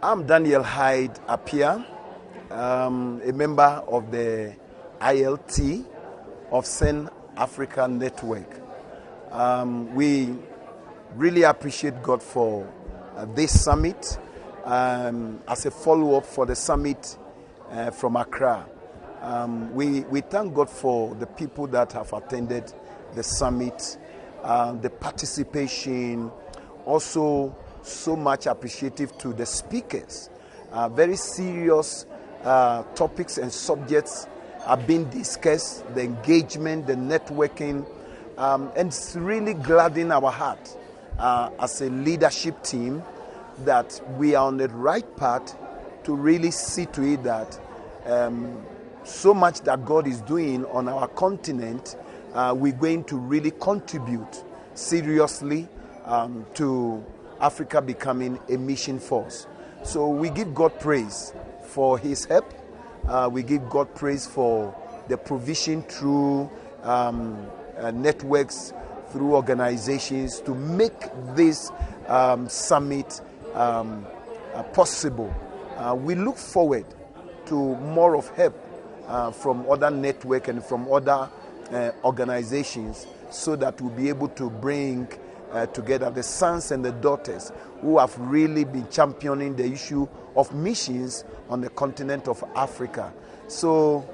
I'm Daniel Hyde Appiah, a member of the ILT of St. Africa Network. We really appreciate God for this summit as a follow-up for the summit from Accra. We thank God for the people that have attended the summit, the participation, also so much appreciative to the speakers. Very serious topics and subjects are being discussed, the engagement, the networking, and it's really gladdening our heart as a leadership team that we are on the right path to really see to it that so much that God is doing on our continent, we're going to really contribute seriously to Africa becoming a mission force. So we give God praise for His help. We give God praise for the provision through networks, through organizations to make this summit possible. We look forward to more of help from other networks and from other organizations so that we'll be able to bring together the sons and the daughters who have really been championing the issue of missions on the continent of Africa. So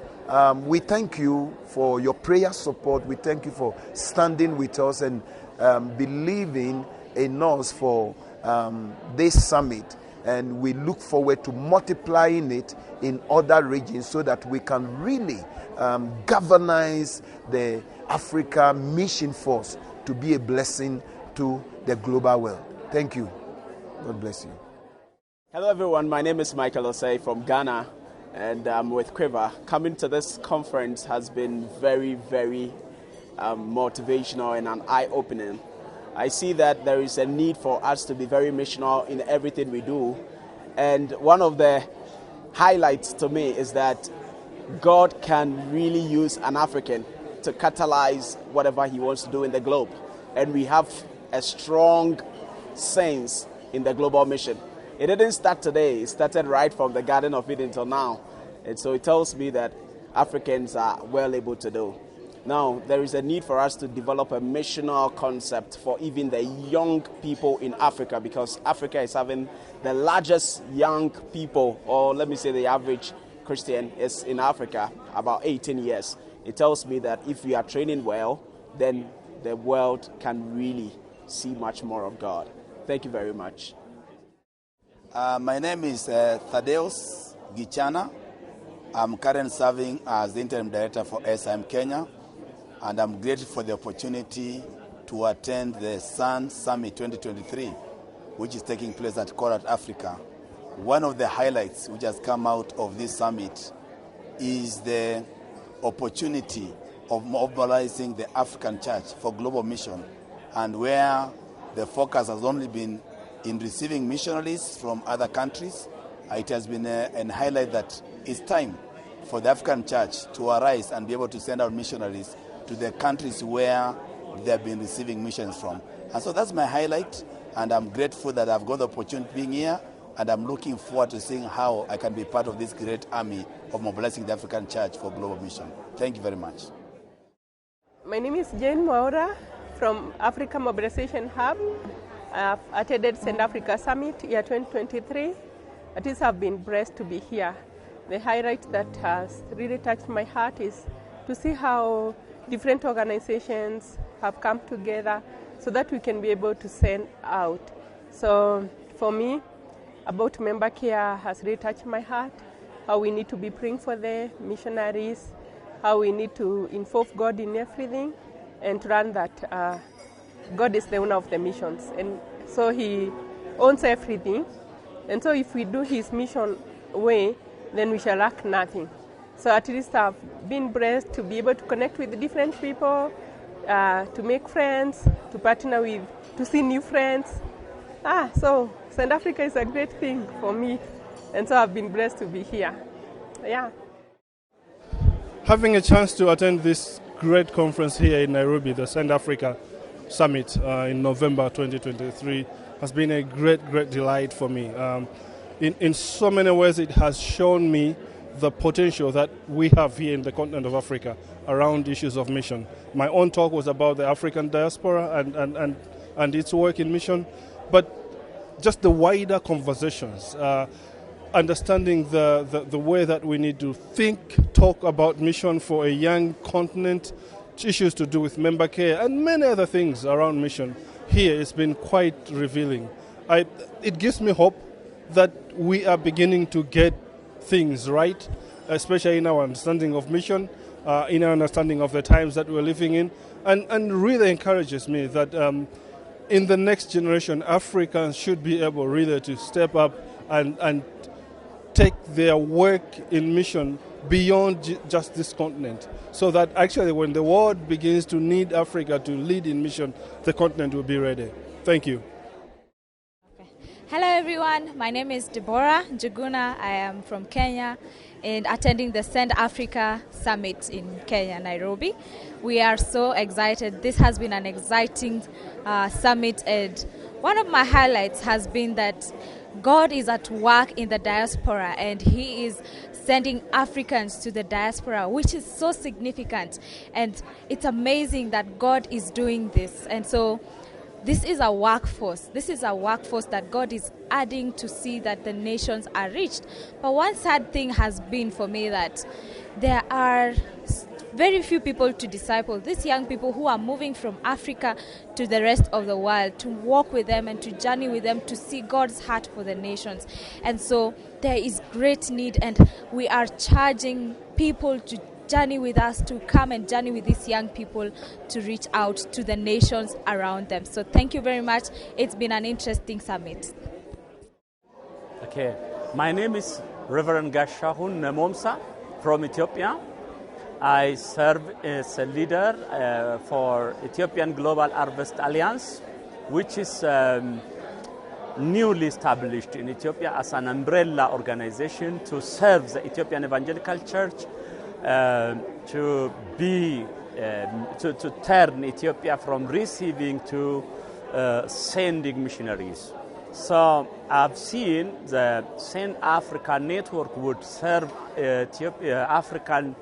we thank you for your prayer support. We thank you for standing with us and believing in us for this summit. And we look forward to multiplying it in other regions so that we can really galvanize the Africa mission force to be a blessing to the global world. Thank you. God bless you. Hello everyone, my name is Michael Osei from Ghana and I'm with Quiver. Coming to this conference has been very, very motivational and an eye-opening. I see that there is a need for us to be very missional in everything we do. And one of the highlights to me is that God can really use an African to catalyze whatever He wants to do in the globe. And we have a strong sense in the global mission. It didn't start today. It started right from the Garden of Eden till now. And so it tells me that Africans are well able to do. Now, there is a need for us to develop a missional concept for even the young people in Africa, because Africa is having the largest young people, or let me say the average Christian is in Africa, about 18 years. It tells me that if we are training well, then the world can really see much more of God. Thank you very much. My name is Thaddeus Gichana. I'm currently serving as the interim director for SIM Kenya, and I'm grateful for the opportunity to attend the Sun Summit 2023, which is taking place at Korat, Africa. One of the highlights which has come out of this summit is the opportunity of mobilizing the African church for global mission, and where the focus has only been in receiving missionaries from other countries, it has been a highlight that it's time for the African church to arise and be able to send out missionaries to the countries where they have been receiving missions from. And so that's my highlight, and I'm grateful that I've got the opportunity of being here, and I'm looking forward to seeing how I can be part of this great army of mobilizing the African church for global mission. Thank you very much. My name is Jane Mwaura from Africa Mobilization Hub. I've attended St. Africa Summit year 2023. At least I've been blessed to be here. The highlight that has really touched my heart is to see how different organizations have come together so that we can be able to send out. So for me, about member care has really touched my heart, how we need to be praying for the missionaries, how we need to involve God in everything, and to learn that God is the owner of the missions. And so He owns everything. And so if we do His mission way, then we shall lack nothing. So at least I've been blessed to be able to connect with different people, to make friends, to partner with, to see new friends. So St. Africa is a great thing for me. And so I've been blessed to be here. Yeah. Having a chance to attend this great conference here in Nairobi, the St. Africa Summit in November 2023, has been a great delight for me. in so many ways it has shown me the potential that we have here in the continent of Africa around issues of mission. My own talk was about the African diaspora and its work in mission, but just the wider conversations, understanding the way that we need to talk about mission for a young continent, issues to do with member care and many other things around mission. Here it's been quite revealing. It gives me hope that we are beginning to get things right, especially in our understanding of mission, in our understanding of the times that we're living in, and really encourages me that in the next generation, Africans should be able really to step up and take their work in mission beyond just this continent, so that actually when the world begins to need Africa to lead in mission, the continent will be ready. Thank you. Hello everyone, my name is Deborah Njuguna. I am from Kenya and attending the Send Africa Summit in Kenya, Nairobi. We are so excited. This has been an exciting summit, and one of my highlights has been that God is at work in the diaspora and He is sending Africans to the diaspora, which is so significant. And it's amazing that God is doing this. And so this is a workforce. This is a workforce that God is adding to see that the nations are reached. But one sad thing has been for me that there are very few people to disciple. These young people who are moving from Africa to the rest of the world, to walk with them and to journey with them, to see God's heart for the nations. And so there is great need, and we are charging people to journey with us, to come and journey with these young people to reach out to the nations around them. So thank you very much. It's been an interesting summit. Okay, my name is Reverend Gashahun Nemomsa from Ethiopia. I serve as a leader for Ethiopian Global Harvest Alliance, which is newly established in Ethiopia as an umbrella organization to serve the Ethiopian Evangelical Church, to turn Ethiopia from receiving to sending missionaries. So I've seen the Send Africa network would serve African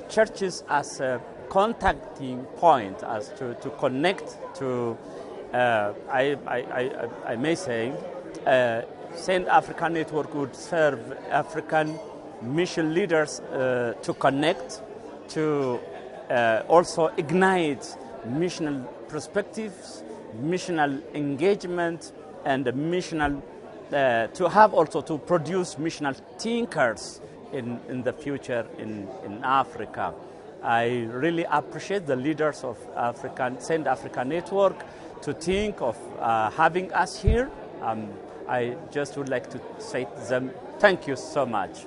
churches as a contacting point, as to connect to, I may say, Send Africa network would serve African mission leaders to connect, to also ignite missional perspectives, missional engagement, and missional to have also to produce missional thinkers in the future in Africa. I really appreciate the leaders of Send Africa Network to think of having us here. I just would like to say to them, thank you so much.